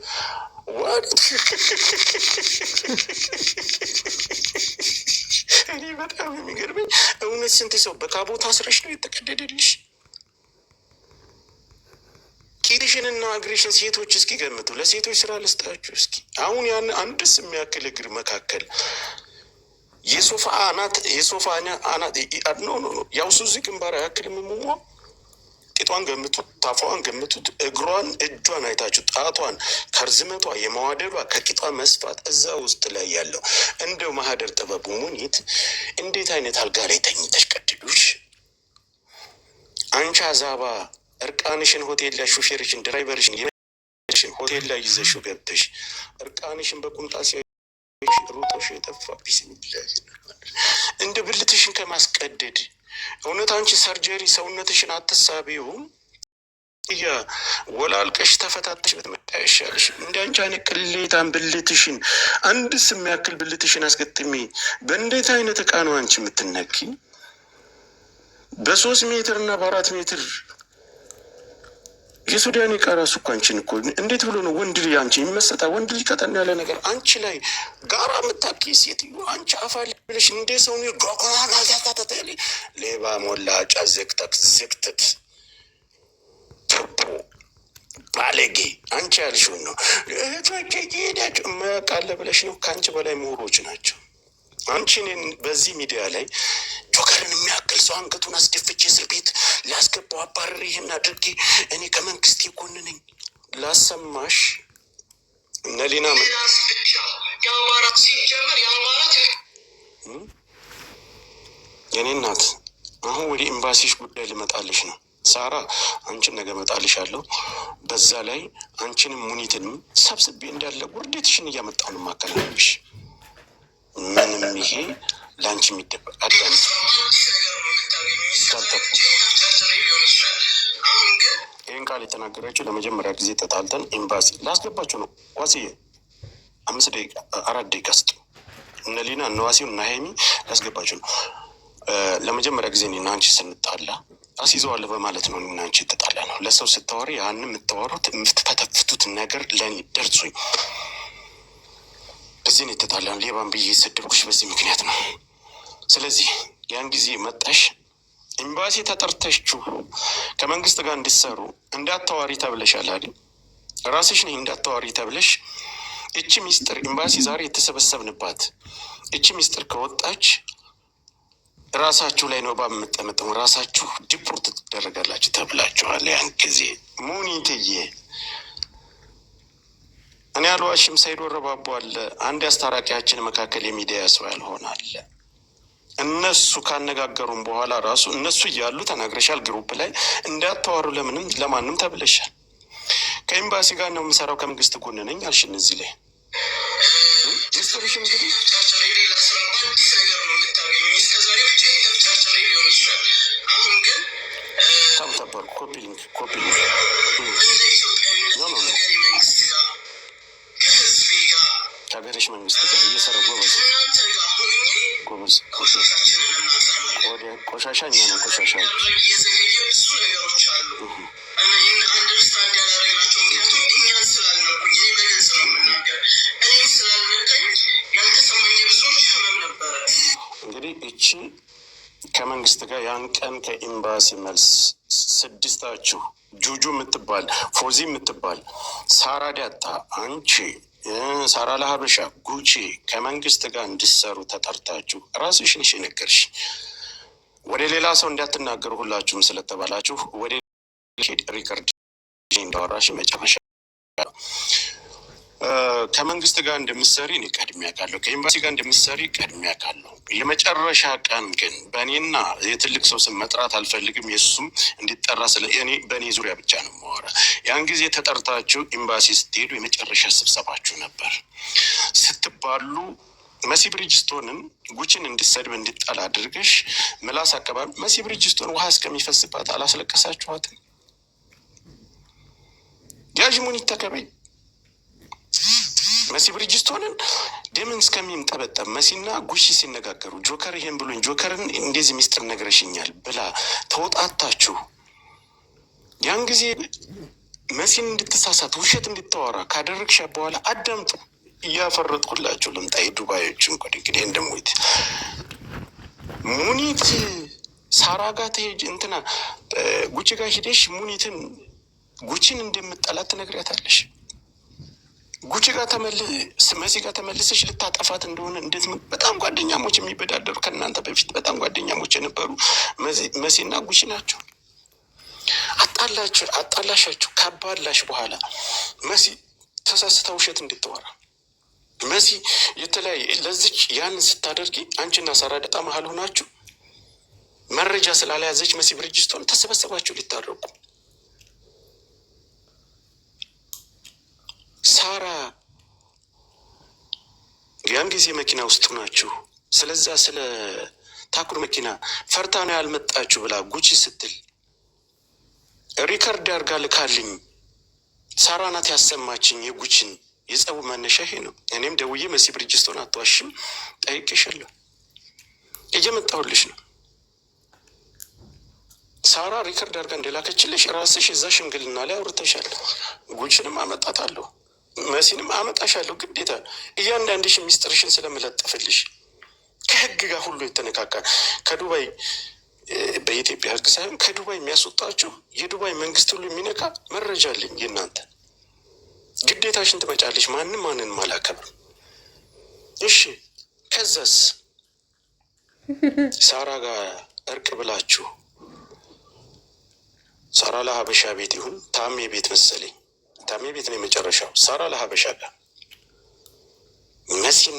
እኔ በጣም የሚገርመኝ እውነት ስንት ሰው በካቦት አስረሽ ነው የተቀደደልሽ? ቂጥሽንና እግርሽን ሴቶች እስኪ ገምቱ። ለሴቶች ስራ ልስጣችሁ እስኪ። አሁን ያን አንድስ የሚያክል እግር መካከል የሶፋ አናት ያው ሱዚ ግንባር ያክል ምሙሟ ቂጧን ገምቱት፣ ታፋዋን ገምቱት፣ እግሯን እጇን አይታችሁ ጣቷን ከርዝመቷ የመዋደዷ ከቂጧ መስፋት እዛ ውስጥ ላይ ያለው እንደው ማህደር ጥበቡ ሙኒት እንዴት አይነት አልጋ ላይ ተኝተሽ ቀድዱሽ? አንቺ አዛባ እርቃንሽን ሆቴል ላይ ሹፌርሽን ድራይቨርሽን ሆቴል ላይ ይዘሽው ገብተሽ እርቃንሽን በቁምጣ ሮጦሽ የጠፋ ቢስሚላህ እንደ ብልትሽን ከማስቀደድ እውነት አንቺ ሰርጀሪ ሰውነትሽን አትሳቢውም? ወላልቀሽ ተፈታተሽ ብትመጣ ይሻልሽ። እንደ አንቺ አይነት ቅሌታን ብልትሽን አንድስ የሚያክል ብልትሽን አስገጥሚ። በእንዴት አይነት እቃ ነው አንቺ የምትነኪ? በ3 ሜትር እና በ4 ሜትር የሱዳን እቃ ራሱ እኮ አንቺን እኮ እንዴት ብሎ ነው ወንድ ልጅ አንቺ የሚመሰጣ? ወንድ ልጅ ቀጠን ያለ ነገር አንቺ ላይ ጋራ የምታኪ ሴትዮ አንቺ አፋል ብለሽ እንደ ሰው ሌባ ሞላጫ ዝግተት ቱቦ ባለጌ አንቺ ያልሽውን ነው ሄዳቸው መቃለ ብለሽ ነው። ከአንቺ በላይ ምሁሮች ናቸው። አንቺን በዚህ ሚዲያ ላይ ጆከርን የሚያክል ሰው አንገቱን አስደፍቼ እስር ቤት ላስገባው አባረር ይህን አድርጌ እኔ ከመንግስት ጎን ነኝ ላሰማሽ እነ ሊና የኔ እናት አሁን ወደ ኤምባሲሽ ጉዳይ ልመጣልሽ ነው። ሳራ አንቺን ነገ እመጣልሻለሁ። በዛ ላይ አንቺንም ሙኒትንም ሰብስቤ እንዳለ ውርደትሽን እያመጣሁ ነው የማከናንብሽ። ምንም ይሄ ለአንቺ የሚደበቅ አዳምጥ። ይህን ቃል የተናገረችው ለመጀመሪያ ጊዜ ተጣልተን ኤምባሲ ላስገባቸው ነው። ዋስዬ 5 ደቂቃ 4 ደቂቃ ስጥ። እነ ሊና እነ ዋሲው እነ ሀይሚ ላስገባቸው ነው። ለመጀመሪያ ጊዜ እኔና አንቺ ስንጣላ አስይዘዋለሁ በማለት ነው እና አንቺ የተጣላ ነው። ለሰው ስታወሪ ያን የምታወሩት የምትፈተፍቱት ነገር ለእኔ ደርሶኝ እዚህ ነው የተጣላን። ሌባን ብዬ የሰደብኩሽ በዚህ ምክንያት ነው። ስለዚህ ያን ጊዜ መጣሽ ኤምባሲ ተጠርተሽችሁ ከመንግስት ጋር እንድትሰሩ እንዳታዋሪ ተብለሻል አይደል? ራስሽ ነኝ እንዳታዋሪ ተብለሽ እቺ ሚስጥር ኤምባሲ ዛሬ የተሰበሰብንባት እቺ ሚስጥር ከወጣች ራሳችሁ ላይ ነው ባመጠመጠሙ ራሳችሁ ዲፖርት ትደረጋላችሁ ተብላችኋል። ያን ጊዜ ሙኒትዬ እኔ አልዋሽም። ሰይዶ ረባቦ አለ አንድ አስታራቂያችን መካከል የሚዲያ ሰው ያልሆነ አለ። እነሱ ካነጋገሩን በኋላ ራሱ እነሱ እያሉ ተናግረሻል። ግሩፕ ላይ እንዳታወሩ ለምንም ለማንም ተብለሻል። ከኤምባሲ ጋር ነው የምሰራው ከመንግስት ጎን ነኝ አልሽን። እዚህ ላይ ሚስጥርሽም እንግዲህ ታምታባር ኮፒሊንግ ከሀገርሽ መንግስት ጋር እየሰራ ጎበዝ ጎበዝ ቆሻሻ እኛ ነው ቆሻሻ እንግዲህ እቺ ከመንግስት ጋር ያን ቀን ከኤምባሲ መልስ ስድስታችሁ ጁጁ የምትባል ፎዚ የምትባል ሳራ ዳጣ አንቺ ሳራ ለሀበሻ ጉቺ ከመንግስት ጋር እንዲሰሩ ተጠርታችሁ ራስሽ ነሽ የነገርሽ። ወደ ሌላ ሰው እንዳትናገሩ ሁላችሁም ስለተባላችሁ ወደ ሪከርድ እንዳወራሽ መጨረሻ ከመንግስት ጋር እንደምትሰሪ እኔ ቀድሜ አውቃለሁ። ከኤምባሲ ጋር እንደምትሰሪ ቀድሜ አውቃለሁ። የመጨረሻ ቀን ግን በእኔና የትልቅ ሰው ስም መጥራት አልፈልግም። የሱም እንዲጠራ ስለ እኔ በእኔ ዙሪያ ብቻ ነው የማወራ። ያን ጊዜ ተጠርታችሁ ኤምባሲ ስትሄዱ የመጨረሻ ስብሰባችሁ ነበር። ስትባሉ መሲ ብሪጅስቶንን ጉችን እንድሰድብ እንድጠላ አድርገሽ ምላስ አቀባቢ መሲ ብሪጅስቶን ውሃ እስከሚፈስባት አላስለቀሳችኋትም? ያዥ ሙኒት ተከበይ መሲ ብሪጅስቶንን ደምን እስከሚምጠበጠብ መሲና ጉሺ ሲነጋገሩ ጆከር ይሄን ብሎኝ ጆከርን እንደዚህ ሚስጥር ነግረሽኛል ብላ ተወጣታችሁ። ያን ጊዜ መሲን እንድትሳሳት ውሸት እንድታወራ ካደረግሻ በኋላ አዳምጡ። እያፈረጥኩላችሁ ልምጣ። የዱባዮችን ኮድ እንግዲህ እንደሞት ሙኒት ሳራ ጋር ትሄጅ እንትና ጉቺ ጋር ሂደሽ ሙኒትን ጉቺን እንደምጠላት ትነግሪያታለሽ። ጉቺ ጋር መሲ ጋር ተመልሰሽ ልታጠፋት እንደሆነ እንዴት በጣም ጓደኛሞች የሚበዳደሩ ከእናንተ በፊት በጣም ጓደኛሞች የነበሩ መሲና ጉቺ ናቸው። አጣላሻችሁ። ካባላሽ በኋላ መሲ ተሳስታ ውሸት እንድትወራ መሲ የተለያየ ለዚች ያንን ስታደርጊ አንቺና ሳራ ዳጣ መሀል ሆናችሁ መረጃ ስላለያዘች መሲ ብሪጅስቶን ተሰበሰባችሁ ሊታረቁ። ሳራ ያን ጊዜ መኪና ውስጥ ናችሁ። ስለዛ ስለ ታኩር መኪና ፈርታ ነው ያልመጣችሁ ብላ ጉቺ ስትል ሪከርድ አድርጋ ልካልኝ ሳራ ናት ያሰማችኝ የጉቺን የጸቡ መነሻ ይሄ ነው። እኔም ደውዬ መሲ ብሪጅስቶን አትዋሽም ጠይቄሻለሁ፣ እየመጣሁልሽ ነው። ሳራ ሪከርድ አድርጋ እንደላከችልሽ ራስሽ እዛ ሽምግልና ላይ አውርተሻል። ጉቺንም አመጣታለሁ፣ መሲንም አመጣሻለሁ። ግዴታ እያንዳንድሽ ሚስጥርሽን ስለምለጠፍልሽ ከህግ ጋር ሁሉ የተነካካ ከዱባይ በኢትዮጵያ ህግ ሳይሆን ከዱባይ የሚያስወጣችሁ የዱባይ መንግስት ሁሉ የሚነካ መረጃ አለኝ የእናንተ። ግዴታሽን ትመጫለሽ። ማንንም አላከብርም። እሺ ከዛስ ሳራ ጋር እርቅ ብላችሁ ሳራ ለሀበሻ ቤት ይሁን ታሜ ቤት መሰለኝ፣ ታሜ ቤት ነው የመጨረሻው። ሳራ ለሀበሻ ጋር መሲን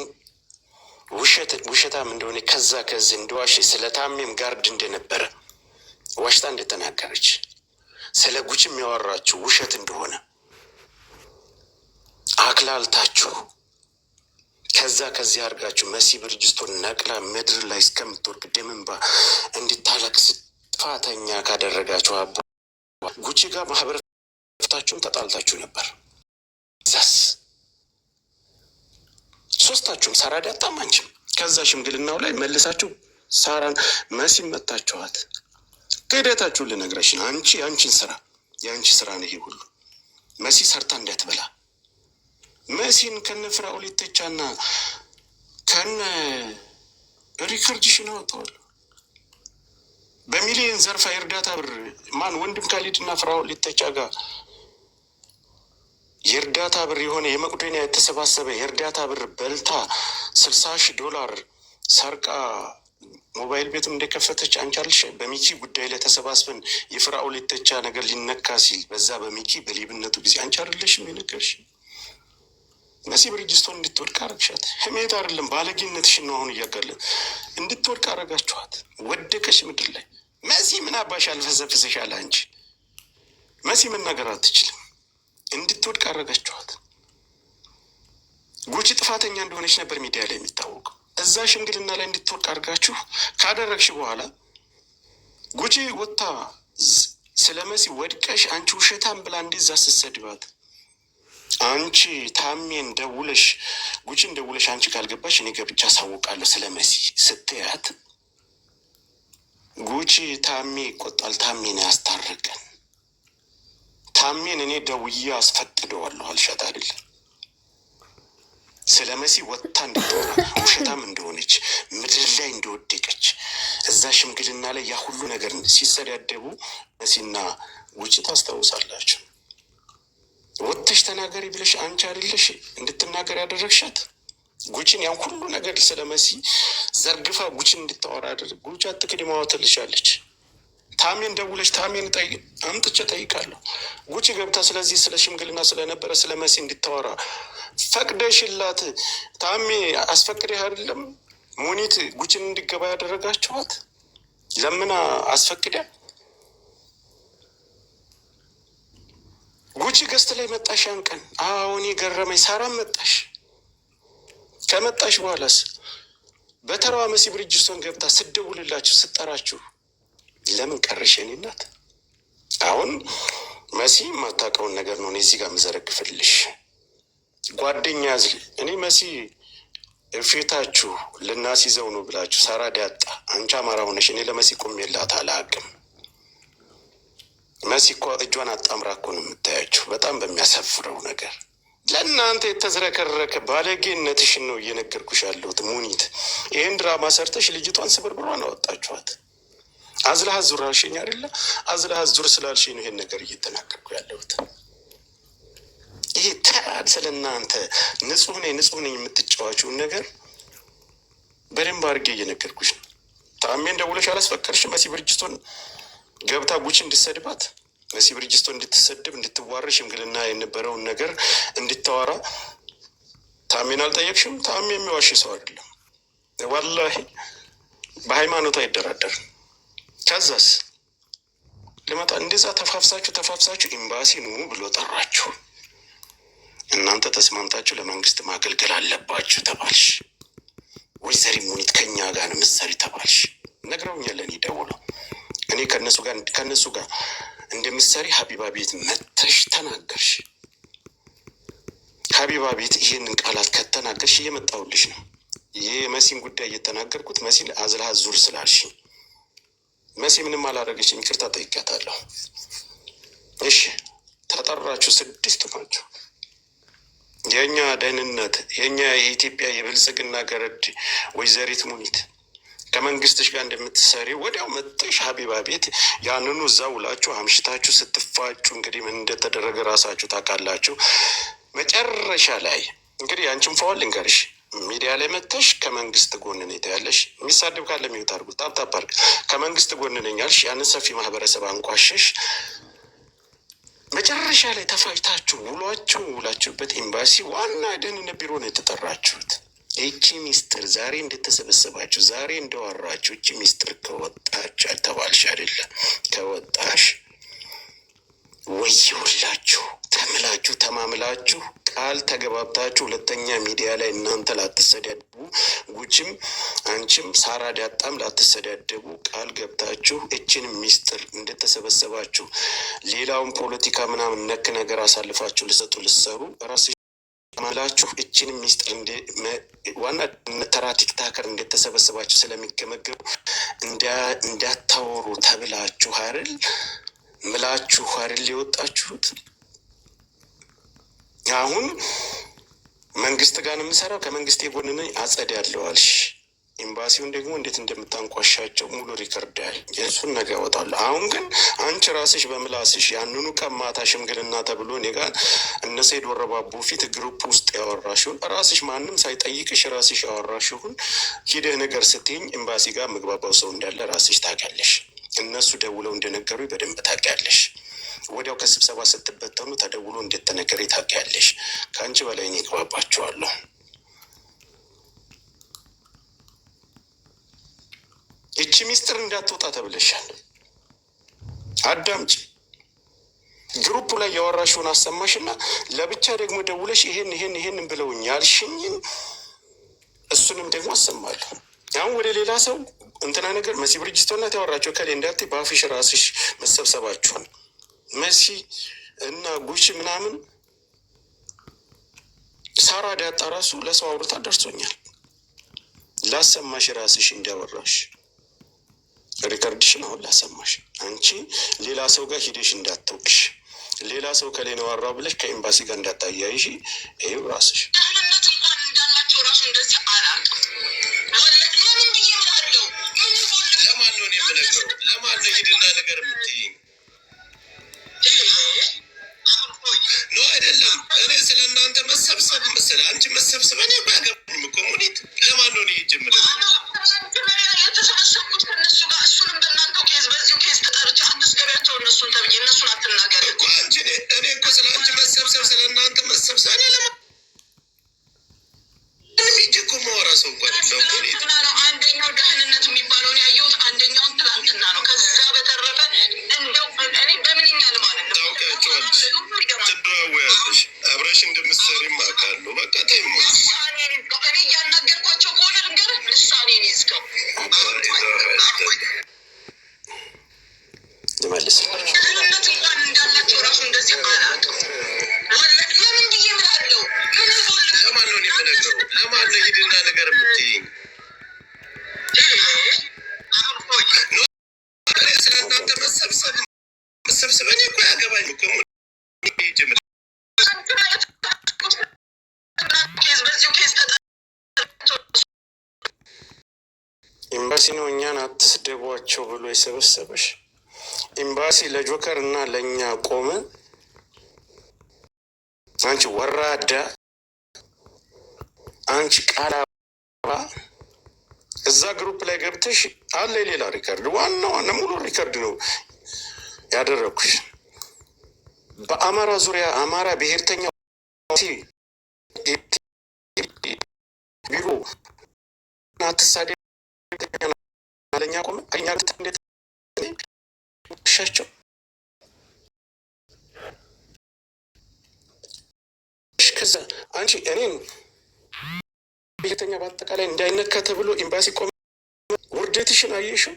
ውሸታም እንደሆነ ከዚህ እንደዋሽ ስለ ታሜም ጋርድ እንደነበረ ዋሽታ እንደተናገረች ስለ ጉቺም ያወራችሁ ውሸት እንደሆነ አክላልታችሁ ከዚህ አድርጋችሁ መሲ ብሪጅስቶን ነቅላ ምድር ላይ እስከምትወርቅ ደምንባ እንድታለቅስ ጥፋተኛ ካደረጋችሁ አቦ ጉቺ ጋር ማህበረሰባችሁም ተጣልታችሁ ነበር። ዛስ ሶስታችሁም ሳራ ዳጣም አንቺም ከዛ ሽምግልናው ላይ መልሳችሁ ሳራን መሲም መታችኋት። ክህደታችሁን ልነግረሽ ነው። የአንቺ ስራ ነው ይሄ ሁሉ። መሲ ሰርታ እንዳትበላ መሲን ከነ ፍራኦል ኢቴቻና ከነ ሪከርድሽን አወጣዋለሁ። በሚሊዮን ዘርፋ የእርዳታ ብር ወንድም ካሊድና ፍራኦል ኢቴቻ ጋር የእርዳታ ብር የሆነ የመቄዶንያ የተሰባሰበ የእርዳታ ብር በልታ $60,000 ሰርቃ ሞባይል ቤትም እንደከፈተች አንቺ አልሽ። በሚኪ ጉዳይ ላይ ተሰባስበን የፍራኦል ኢቴቻ ነገር ሊነካ ሲል በዛ በሚኪ በሌብነቱ ጊዜ አንቺ አይደለሽም የነገርሽ? መሲ ብርጅስቶን እንድትወድቅ አረግሻት። ህሜት አይደለም ባለጌነትሽን ነው አሁን እያጋለን እንድትወድቅ አረጋችኋት። ወደቀሽ ምድር ላይ። መሲ ምን አባሽ አልፈሰፍስሻለ? አንቺ መሲ መናገር አትችልም። እንድትወድቅ አረጋችኋት። ጉቺ ጥፋተኛ እንደሆነች ነበር ሚዲያ ላይ የሚታወቀው። እዛ ሽምግልና ላይ እንድትወድቅ አድርጋችሁ ካደረግሽ በኋላ ጉቺ ወጥታ ስለ መሲ ወድቀሽ አንቺ ውሸታም ብላ እንደዛ ስትሰድባት አንቺ ታሜን ደውለሽ ጉቺን ደውለሽ አንቺ ካልገባሽ እኔ ገብቻ አሳውቃለሁ ስለ መሲ ስትያት ጉቺ ታሜ ይቆጣል፣ ታሜን ያስታርቀን፣ ታሜን እኔ ደውዬ አስፈቅደዋለሁ አልሻት አይደለም? ስለ መሲ ወጥታ እንድትወራ ውሸታም እንደሆነች ምድር ላይ እንደወደቀች እዛ ሽምግልና ላይ ያ ሁሉ ነገር ሲሰዳደቡ መሲና ጉቺ ታስታውሳላችሁ። ወጥተሽ ተናገሪ ብለሽ አንቺ አይደለሽ እንድትናገር ያደረግሻት? ጉቺን ያን ሁሉ ነገር ስለ መሲ ዘርግፋ ጉቺን እንድታወራ ያደረግ ጉቺ አትክድ ማወትልሻለች። ታሜን ደውለሽ ታሜን አምጥቼ ጠይቃለሁ ጉቺ ገብታ ስለዚህ ስለ ሽምግልና ስለነበረ ስለ መሲ እንድታወራ ፈቅደሽላት ታሜ አስፈቅደህ አይደለም ሙኒት ጉቺን እንዲገባ ያደረጋችኋት? ለምና አስፈቅደ ጉቺ ገስት ላይ መጣሽ ያን ቀን። አሁን ገረመኝ። ሳራም መጣሽ። ከመጣሽ በኋላስ በተራዋ መሲ ብርጅስቶን ገብታ ስደውልላችሁ ስጠራችሁ ለምን ቀረሽ? የኔ እናት አሁን መሲ የማታውቀውን ነገር ነው እዚህ ጋር የምዘረግፍልሽ። ጓደኛ እኔ መሲ ፊታችሁ ልናስይዘው ነው ብላችሁ ሳራ ዳጣ አንቺ አማራ ሆነሽ እኔ ለመሲ ቆሜላት አላውቅም። መሲ እኮ እጇን አጣምራ እኮ ነው የምታያችሁ። በጣም በሚያሳፍረው ነገር ለእናንተ የተዝረከረከ ባለጌነትሽን ነው እየነገርኩሽ ያለሁት። ሙኒት ይህን ድራማ ሰርተሽ ልጅቷን ስብርብሯን አወጣችኋት። አዝለህ አዙር አልሽኝ አይደለ? አዝለህ አዙር ስላልሽኝ ነው ይሄን ነገር እየተናገርኩ ያለሁት። ይሄ ተራድ ስለ እናንተ ንጹህ ነኝ የምትጫዋችውን ነገር በደንብ አድርጌ እየነገርኩሽ ነው። ታሜን ደውለሽ አላስፈቀድሽ መሲ ብርጅስቶን ገብታ ጉቺ እንድትሰድባት መሲ ብርጅስቶን እንድትሰድብ እንድትዋረሽ ሽምግልና የነበረውን ነገር እንድታወራ ታሜን አልጠየቅሽም? ታሜ የሚዋሽ ሰው አይደለም ዋላሂ፣ በሃይማኖት አይደራደርም። ከዛስ ልመጣ እንደዛ ተፋፍሳችሁ ኤምባሲ ኑ ብሎ ጠራችሁ። እናንተ ተስማምታችሁ ለመንግስት ማገልገል አለባችሁ ተባልሽ። ወይዘሪ ሙኒት ከኛ ጋር ነው ምሳሌ ተባልሽ። ነግረውኛል። እኔ ደውለው እኔ ከነሱ ጋር እንደምሳሌ ሀቢባ ቤት መተሽ ተናገርሽ። ሀቢባ ቤት ይሄንን ቃላት ከተናገርሽ እየመጣሁልሽ ነው። ይሄ መሲን ጉዳይ እየተናገርኩት መሲን አዝለሃ ዙር ስላልሽ መሲ ምንም አላደረገችም። ይቅርታ ጠይቄያታለሁ። እሺ ተጠራችሁ፣ 6 ናችሁ። የኛ ደህንነት የኛ የኢትዮጵያ የብልጽግና ገረድ ወይዘሪት ሙኒት ከመንግስትሽ ጋር እንደምትሰሪ ወዲያው መጥተሽ ሀቢባ ቤት ያንኑ እዛ ውላችሁ አምሽታችሁ ስትፋጩ እንግዲህ ምን እንደተደረገ ራሳችሁ ታውቃላችሁ። መጨረሻ ላይ እንግዲህ አንቺም ፈዋል ልንገርሽ፣ ሚዲያ ላይ መጥተሽ ከመንግስት ጎን ነኝ ያለሽ። የሚሳደብ ካለ ሚውት አድርጉ፣ ታፕታፕ አድርግ። ከመንግስት ጎን ነኝ ያልሽ ያንን ሰፊ ማህበረሰብ አንቋሸሽ። መጨረሻ ላይ ተፋጭታችሁ ውላችሁበት ኤምባሲ ዋና ደህንነት ቢሮ ነው የተጠራችሁት። ይቺ ሚስጥር ዛሬ እንደተሰበሰባችሁ ዛሬ እንደዋራችሁ ይቺ ሚስጥር ከወጣች አልተባልሽ አይደለም? ከወጣሽ ወይውላችሁ ተምላችሁ ተማምላችሁ ቃል ተገባብታችሁ ሁለተኛ ሚዲያ ላይ እናንተ ላትሰዳደቡ፣ ጉቺም አንቺም ሳራ ዳጣም ላትሰዳደቡ ቃል ገብታችሁ እችን ሚስጥር እንደተሰበሰባችሁ ሌላውን ፖለቲካ ምናምን ነክ ነገር አሳልፋችሁ ልሰጡ ልሰሩ ራስ ማላችሁ እችን ሚስጥር ዋና ተራ ቲክታከር እንደተሰበሰባችሁ ስለሚገመገቡ እንዳታወሩ ተብላችሁ አይደል ምላችሁ አይደል የወጣችሁት። አሁን መንግስት ጋር ነው የምሰራው፣ ከመንግስት የጎን ነኝ አጸዳለሁ አልሽ። ኤምባሲውን ደግሞ እንዴት እንደምታንቋሻቸው ሙሉ ሪከርድ ያል የእሱን ነገ ያወጣሉ። አሁን ግን አንቺ ራስሽ በምላስሽ ያንኑ ቀማታ ሽምግልና ተብሎ እኔ ጋር እነ ሰይድ ወረባቡ ፊት ግሩፕ ውስጥ ያወራሽውን ራስሽ ማንም ሳይጠይቅሽ ራስሽ ያወራሽውን ሂደህ ነገር ስትይኝ ኤምባሲ ጋር ምግባባው ሰው እንዳለ ራስሽ ታውቂያለሽ። እነሱ ደውለው እንደነገሩ በደንብ ታውቂያለሽ። ወዲያው ከስብሰባ ስትበተኑ ተደውሎ እንደተነገረ ታውቂያለሽ። ከአንቺ በላይ እኔ እግባባቸዋለሁ። እቺ ሚስጥር እንዳትወጣ ተብለሻል። አዳምጪ። ግሩፕ ላይ ያወራሽውን አሰማሽና ለብቻ ደግሞ ደውለሽ ይሄን ብለውኝ ያልሽኝን እሱንም ደግሞ አሰማለሁ። አሁን ወደ ሌላ ሰው እንትና ነገር መሲ ብርጅስቶናት ያወራቸው ከሌ እንዳት በአፍሽ ራስሽ መሰብሰባችኋል። መሲ እና ጉቺ ምናምን ሳራ ዳጣ ራሱ ለሰው አውርታ ደርሶኛል። ላሰማሽ ራስሽ እንዳወራሽ ሪከርድሽን አሁን ላሰማሽ። አንቺ ሌላ ሰው ጋር ሂደሽ እንዳትወቅሽ፣ ሌላ ሰው ከሌ ነው አወራው ብለሽ ከኤምባሲ ጋር እንዳታያይሽ። ይኸው ራስሽ ደህንነት እንኳን እንዳላቸው ራሱ እንደዚህ አላውቅም። ለምን ብዬ ምናለው? ለማን ነው የምነግረው? ለማን ነው ሂድና ነገር የምትይኝ? ኖ አይደለም። እኔ ስለ እናንተ መሰብሰብ ስለ አንቺ መሰብሰብ እኔ ባገባኝም እኮ ሙኒት ለማን ነው ሄጅ የምለው? የተሰበሰብኩት ከእነሱ ጋር እሱንም በእናንተው ኬዝ በዚሁ ኬዝ ተጠርቼ አትስገቢያቸው እነሱን ተብዬ እነሱን አትናገር እኮ አንቺ። እኔ እኮ ስለ አንቺ መሰብሰብ ስለ እናንተ መሰብሰብ እኔ ለማንም ሂጅ እኮ ማወራ ሰው እንኳን ነው። አንደኛው ደህንነት የሚባለውን ያየሁት አንደኛውን ትላንትና ነው። ከዛ በተረፈ እንደው እኔ በምንኛል ማለት ነው ታውቂያቸዋለሽ፣ ትደዋወያለሽ፣ አብረሽ እንደምትሰሪም አውቃለሁ። በቃ ተይሞ እኔ እያናገርኳቸው ከሆነ ልንገርህ ልሳኔን ይዝገው ልመልስላቸው። ደህንነት እንኳን እንዳላቸው ራሱ እንደዚህ አላውቅም። ለምን ብዬ ምናለው? ለማን ነው የምነግረው? ለማን ነው ሂድና ነገር የምትይኝ? ስለ እናንተ መሰብሰብ እኔ እኮ ያገባኝ እኮ ኤምባሲ ነው እኛን አትስደቧቸው ብሎ የሰበሰበሽ። ኤምባሲ ለጆከር እና ለእኛ ቆመ። አንቺ ወራዳ፣ አንቺ ቃላባ እዛ ግሩፕ ላይ ገብተሽ አለ ሌላ ሪከርድ፣ ዋና ሙሉ ሪከርድ ነው ያደረግኩሽ። በአማራ ዙሪያ አማራ ብሔርተኛ ቢሮ አትሳደ ለኛ ቆመ። ከኛ ግት እንዴት ሻቸው ከዛ አንቺ እኔን ብሔርተኛ በአጠቃላይ እንዳይነካ ተብሎ ኤምባሲ ቆመ። ውርደትሽን አየሽው?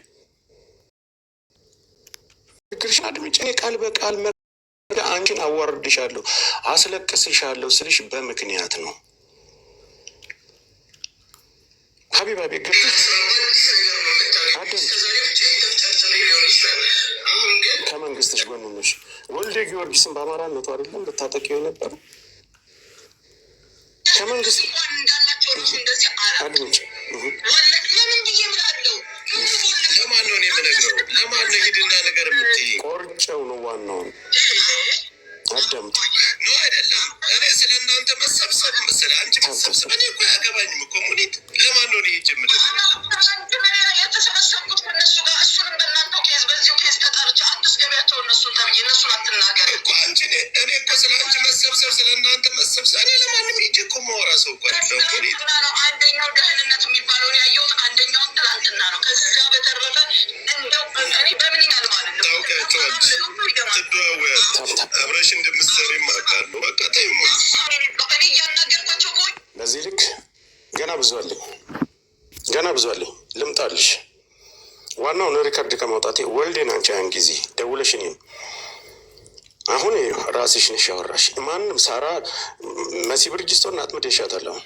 ንግግርሽን አድምጪ። እኔ ቃል በቃል አንቺን አዋርድሻለሁ፣ አስለቅስሻለሁ ስልሽ በምክንያት ነው። ሀቢባ ቤት ገብተሽ ከመንግስትሽ ጎን ነሽ። ወልደ ጊዮርጊስን በአማራነቱ አይደለም ልታጠቂው የነበረ ከመንግስት አድምጪ። ለማን ነው የምነግረው? ለማን ነው ሂድና ነገር የምትይኝ? ቆርጬው ነው ዋናውን አዳምጡ። ኖ አይደለም። እኔ ስለ እናንተ መሰብሰብ ስለ አንቺ መሰብሰብ እኔ እኮ ያገባኝም እኮ ሙኒት። ለማን ነው ሄጅ የምለው? የተሰበሰብኩት ከእነሱ ጋር እሱንም በእናንተው ኬዝ በዚሁ ኬዝ ተጠርቼ አትስገቢያቸው እነሱን ተብዬ እነሱን አትናገር እኮ አንቺ። እኔ እኮ ስለ አንቺ መሰብሰብ ስለ እናንተ መሰብሰብ እኔ ለማንም ሄጅ እኮ ማወራ ሰው እኮ ነው። አንደኛው ደህንነት የሚባለውን ያየሁት አንደኛውን ትላንትና ነው። ከዛ በተረፈ እንደው እኔ በምንኛል ማለት ነው ታውቂያቸዋለሽ፣ ትደዋወያለሽ፣ አብረሽ እንደምትሰሪም አውቃለሁ። በቃ ተይሞ እኔ እያናገርኳቸው ከሆነ በዚህ ልክ ገና ብዙ አለኝ ልምጣልሽ። ዋናውን ሪከርድ ከማውጣቴ ወልዴን አንቺ ያን ጊዜ ደውለሽ እኔን አሁን ራስሽ ነሽ ያወራሽ። ማንም ሳራ መሲ ብርጅስቶን አጥምደሻታለሁ።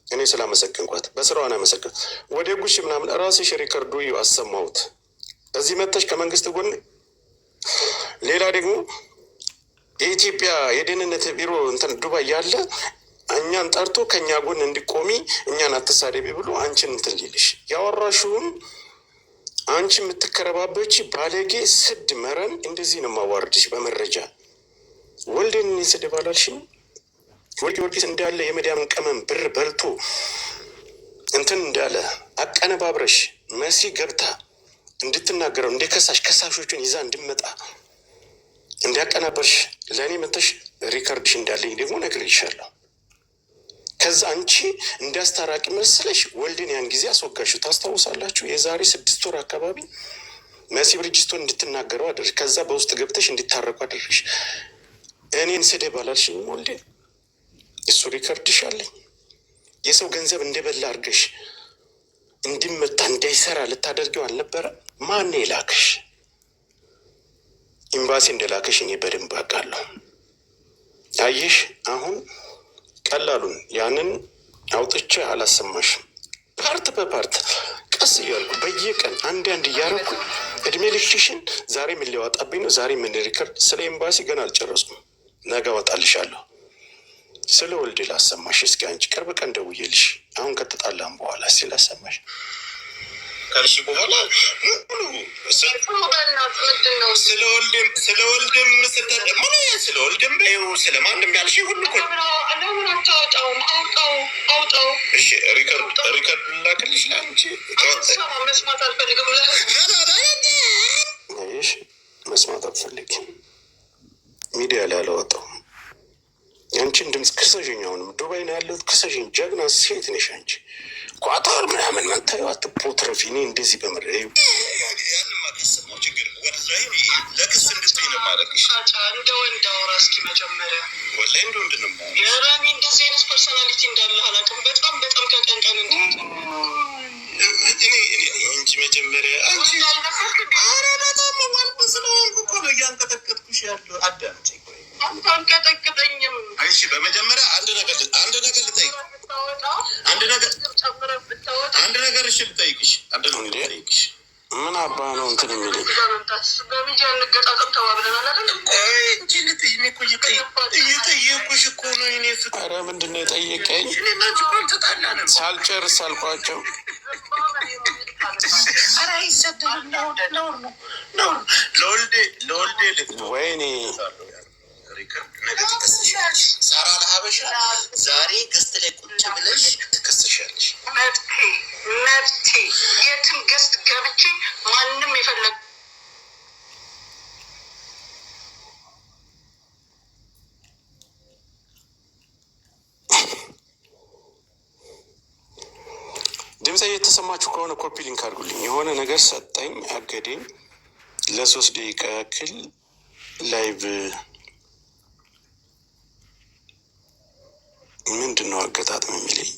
እኔ ስላመሰግንኳት በስራዋን ያመሰግን ወደ ጉሽ ምናምን ራስሽ ሪከርዱ አሰማሁት። እዚህ መጥተሽ ከመንግስት ጎን ሌላ ደግሞ የኢትዮጵያ የደህንነት ቢሮ እንትን ዱባይ ያለ እኛን ጠርቶ ከእኛ ጎን እንዲቆሚ እኛን አትሳደቢ ብሎ አንቺን እንትን ሊልሽ ያወራሽውን አንቺ የምትከረባበች ባለጌ ስድ መረን እንደዚህ ነው ማዋርድሽ በመረጃ ወልደን ስድብ አላልሽም። ወልድ ጊዮርጊስ እንዳለ የመዳምን ቀመም ብር በልቶ እንትን እንዳለ አቀነባብረሽ መሲ ገብታ እንድትናገረው እንደ ከሳሾቹን ይዛ እንድመጣ እንዲያቀናበርሽ ለእኔ መተሽ ሪከርድሽ እንዳለኝ ደግሞ ነግሬሻለሁ። ከዛ አንቺ እንዳስታራቂ መስለሽ ወልድን ያን ጊዜ አስወጋሽው። ታስታውሳላችሁ? የዛሬ 6 ወር አካባቢ መሲ ብርጅስቶን እንድትናገረው አደረሽ። ከዛ በውስጥ ገብተሽ እንዲታረቁ አደረሽ። እኔን ስደብ አላልሽኝም ወልድን? እሱ ሪከርድሽ አለኝ። የሰው ገንዘብ እንደበላ አድርገሽ እንዲመታ እንዳይሰራ ልታደርገው አልነበረ? ማን የላክሽ? ኤምባሲ እንደላክሽ እኔ በደንብ አውቃለሁ። አየሽ፣ አሁን ቀላሉን ያንን አውጥቼ አላሰማሽም። ፓርት በፓርት ቀስ እያልኩ በየቀን አንድ እያረኩ እድሜ ልክሽን ዛሬ ምን ሊያወጣብኝ ነው? ዛሬ ምን ሪከርድ? ስለ ኤምባሲ ገና አልጨረስኩም። ነገ አወጣልሻለሁ። ስለ ወልድ ላሰማሽ። እስኪ አንቺ ቅርብ ቀን ደውዬልሽ አሁን ከተጣላም በኋላ እስኪ ላሰማሽ ካልሽ በኋላ ስለ ወልድም በይው ስለ ማንም ያልሽ ሁሉ እሺ፣ ሪከርድ ላክልሽ ለአንቺ መስማት አልፈልግም። መስማት አልፈልግም። ሚዲያ ላይ አላወጣሁም። አንቺን ድምፅ ክሰሽኝ። አሁንም ዱባይ ነው ያለሁት። ክሰሽኝ። ጀግና ሴት ነሽ አንቺ። ቋታር ምናምን መታየው አትፖትረፊ። እኔ እንደዚህ በምረ ያንማሰማው ችግር ወላሂ ለክስ እንድትይ ነው ማለቅሽ። እንደ ወንድ አውራ እስኪ መጀመሪያ ወላሂ እንደ ወንድ ነው የራሚ እንደዚህ አይነት ፐርሶናሊቲ እንዳለ አላውቅም። በጣም ከቀን ቀን እንጂ መጀመሪያ አንቺ አረ በጣም ወንድ ስለሆንኩ እኮ ነው እያንቀጠቀጥኩሽ ያለው። አዳምጪ አንቀጠቅጠኝም። እሺ በመጀመሪያ አንድ ነገር ልጠይቅ። አንድ ነገር እሺ ልጠይቅሽ። ምን አባ ነው እንትን የሚለኝ? በሚዲያ እንገጣጠም ተባብለናል አይደል? እየጠየኩሽ እኮ ነው። እኔ ኧረ ምንድን ነው የጠየቀኝ? ሳልጨርስ አልኳቸው። ለወልዴ ወይኔ ሳራ ለሀበሻ ዛሬ ገስት ላይ ቁጭ ብለሽ ትከስሻለሽ። መብቴ የትም ገስት ገብቼ ማንም የፈለግ ድምፄ እየተሰማችሁ ከሆነ ኮፒ ሊንክ አድርጉልኝ። የሆነ ነገር ሰጠኝ፣ አገደኝ። ለ3 ደቂቃ ያክል ላይቭ ምንድን ነው አገጣጥም የሚለኝ